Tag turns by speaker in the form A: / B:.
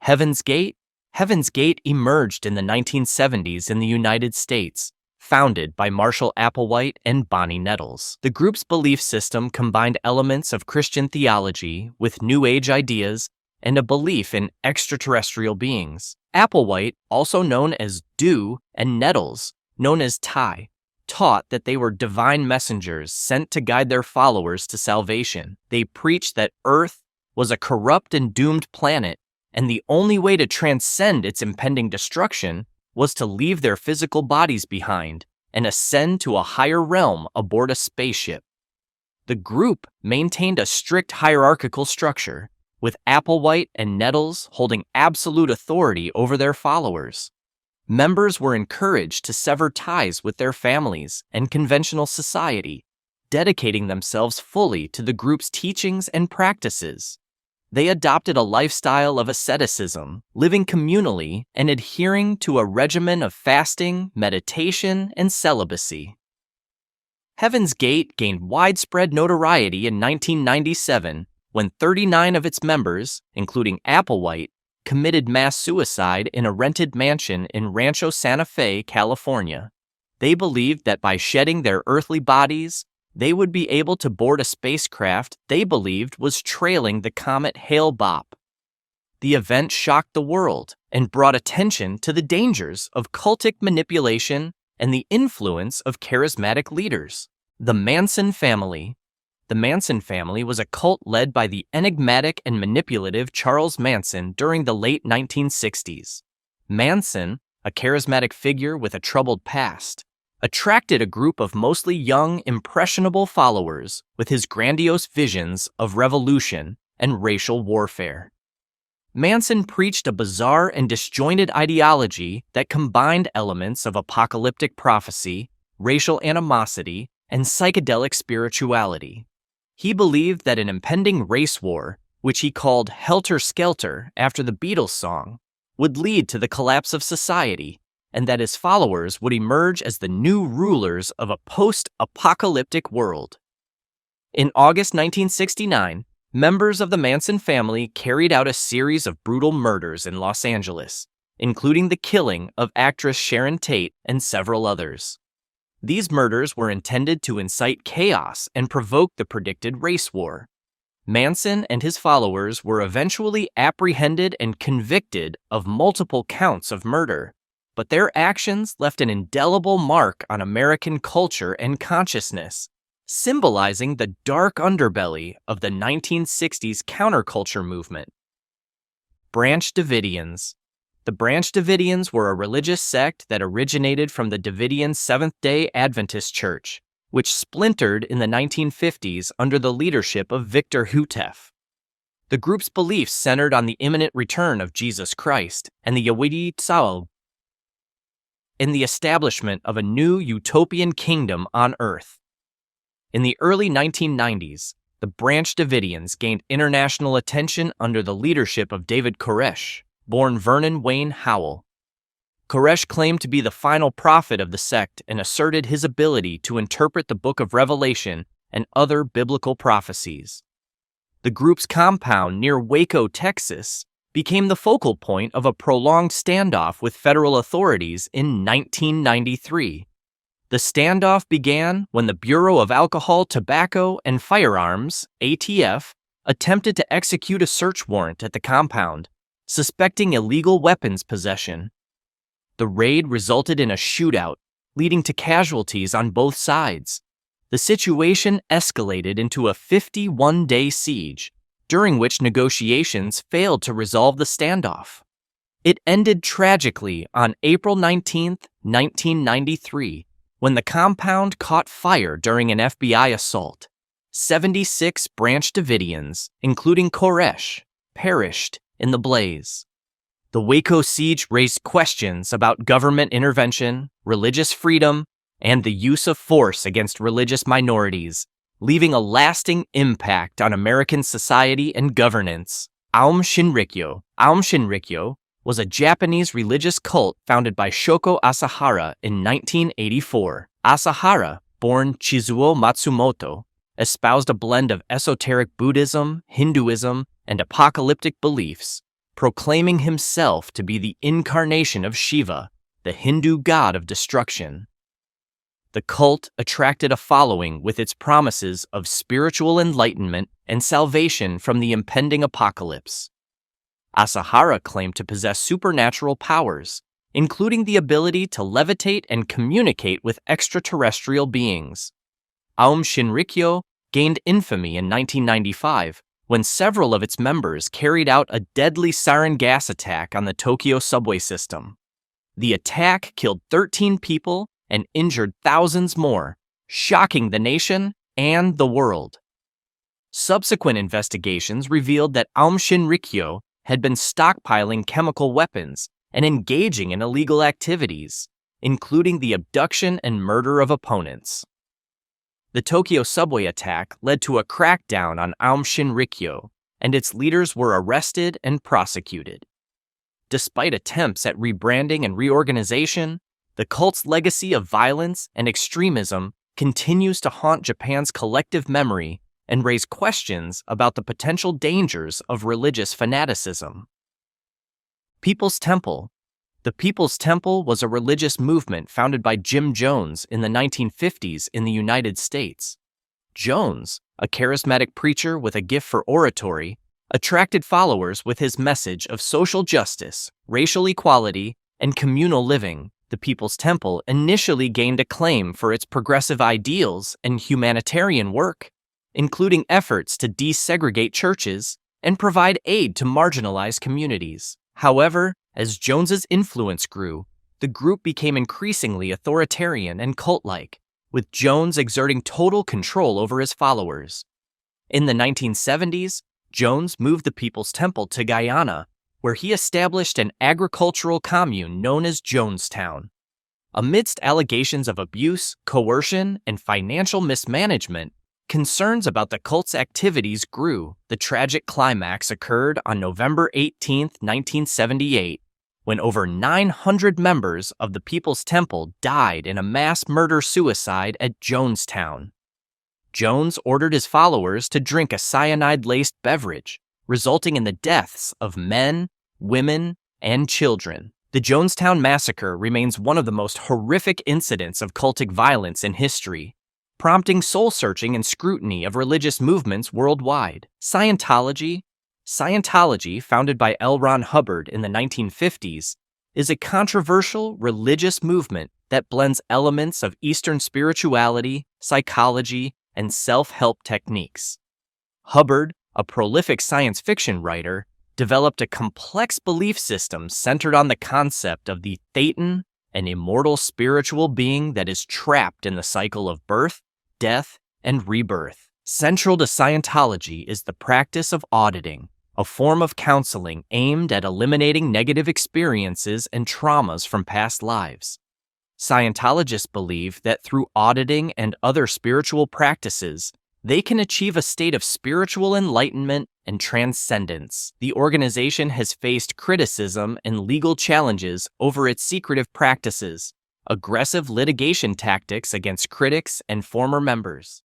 A: Heaven's Gate? Heaven's Gate emerged in the 1970s in the United States, founded by Marshall Applewhite and Bonnie Nettles. The group's belief system combined elements of Christian theology with New Age ideas and a belief in extraterrestrial beings. Applewhite, also known as Dew, and Nettles, known as Ty, taught that they were divine messengers sent to guide their followers to salvation. They preached that Earth was a corrupt and doomed planet, and the only way to transcend its impending destruction was to leave their physical bodies behind and ascend to a higher realm aboard a spaceship. The group maintained a strict hierarchical structure, with Applewhite and Nettles holding absolute authority over their followers. Members were encouraged to sever ties with their families and conventional society, dedicating themselves fully to the group's teachings and practices. They adopted a lifestyle of asceticism, living communally and adhering to a regimen of fasting, meditation, and celibacy. Heaven's Gate gained widespread notoriety in 1997 when 39 of its members, including Applewhite, committed mass suicide in a rented mansion in Rancho Santa Fe, California. They believed that by shedding their earthly bodies, they would be able to board a spacecraft they believed was trailing the comet Hale-Bopp. The event shocked the world and brought attention to the dangers of cultic manipulation and the influence of charismatic leaders. The Manson Family. The Manson family was a cult led by the enigmatic and manipulative Charles Manson during the late 1960s. Manson, a charismatic figure with a troubled past, attracted a group of mostly young, impressionable followers with his grandiose visions of revolution and racial warfare. Manson preached a bizarre and disjointed ideology that combined elements of apocalyptic prophecy, racial animosity, and psychedelic spirituality. He believed that an impending race war, which he called Helter Skelter after the Beatles song, would lead to the collapse of society, and that his followers would emerge as the new rulers of a post-apocalyptic world. In August 1969, members of the Manson family carried out a series of brutal murders in Los Angeles, including the killing of actress Sharon Tate and several others. These murders were intended to incite chaos and provoke the predicted race war. Manson and his followers were eventually apprehended and convicted of multiple counts of murder, but their actions left an indelible mark on American culture and consciousness, symbolizing the dark underbelly of the 1960s counterculture movement. Branch Davidians. The Branch Davidians were a religious sect that originated from the Davidian Seventh-day Adventist Church, which splintered in the 1950s under the leadership of Victor Houteff. The group's beliefs centered on the imminent return of Jesus Christ and the Yahweh Tzal, in the establishment of a new utopian kingdom on earth. In the early 1990s, the Branch Davidians gained international attention under the leadership of David Koresh, born Vernon Wayne Howell. Koresh claimed to be the final prophet of the sect and asserted his ability to interpret the Book of Revelation and other biblical prophecies. The group's compound near Waco, Texas, became the focal point of a prolonged standoff with federal authorities in 1993. The standoff began when the Bureau of Alcohol, Tobacco, and Firearms, ATF, attempted to execute a search warrant at the compound, suspecting illegal weapons possession. The raid resulted in a shootout, leading to casualties on both sides. The situation escalated into a 51-day siege, during which negotiations failed to resolve the standoff. It ended tragically on April 19, 1993, when the compound caught fire during an FBI assault. 76 Branch Davidians, including Koresh, perished in the blaze. The Waco siege raised questions about government intervention, religious freedom, and the use of force against religious minorities, leaving a lasting impact on American society and governance. Aum Shinrikyo. Aum Shinrikyo was a Japanese religious cult founded by Shoko Asahara in 1984. Asahara, born Chizuo Matsumoto, espoused a blend of esoteric Buddhism, Hinduism, and apocalyptic beliefs, proclaiming himself to be the incarnation of Shiva, the Hindu god of destruction. The cult attracted a following with its promises of spiritual enlightenment and salvation from the impending apocalypse. Asahara claimed to possess supernatural powers, including the ability to levitate and communicate with extraterrestrial beings. Aum Shinrikyo gained infamy in 1995 when several of its members carried out a deadly sarin gas attack on the Tokyo subway system. The attack killed 13 people and injured thousands more, shocking the nation and the world. Subsequent investigations revealed that Aum Shinrikyo had been stockpiling chemical weapons and engaging in illegal activities, including the abduction and murder of opponents. The Tokyo subway attack led to a crackdown on Aum Shinrikyo, and its leaders were arrested and prosecuted. Despite attempts at rebranding and reorganization, the cult's legacy of violence and extremism continues to haunt Japan's collective memory and raise questions about the potential dangers of religious fanaticism. People's Temple. The People's Temple was a religious movement founded by Jim Jones in the 1950s in the United States. Jones, a charismatic preacher with a gift for oratory, attracted followers with his message of social justice, racial equality, and communal living. The People's Temple initially gained acclaim for its progressive ideals and humanitarian work, including efforts to desegregate churches and provide aid to marginalized communities. However, as Jones's influence grew, the group became increasingly authoritarian and cult-like, with Jones exerting total control over his followers. In the 1970s, Jones moved the People's Temple to Guyana, where he established an agricultural commune known as Jonestown. Amidst allegations of abuse, coercion, and financial mismanagement, concerns about the cult's activities grew. The tragic climax occurred on November 18, 1978, when over 900 members of the People's Temple died in a mass murder-suicide at Jonestown. Jones ordered his followers to drink a cyanide-laced beverage, resulting in the deaths of men, women, and children. The Jonestown Massacre remains one of the most horrific incidents of cultic violence in history, prompting soul-searching and scrutiny of religious movements worldwide. Scientology, founded by L. Ron Hubbard in the 1950s, is a controversial religious movement that blends elements of Eastern spirituality, psychology, and self-help techniques. Hubbard, a prolific science fiction writer, developed a complex belief system centered on the concept of the Thetan, an immortal spiritual being that is trapped in the cycle of birth, death, and rebirth. Central to Scientology is the practice of auditing, a form of counseling aimed at eliminating negative experiences and traumas from past lives. Scientologists believe that through auditing and other spiritual practices, they can achieve a state of spiritual enlightenment and transcendence. The organization has faced criticism and legal challenges over its secretive practices, aggressive litigation tactics against critics and former members.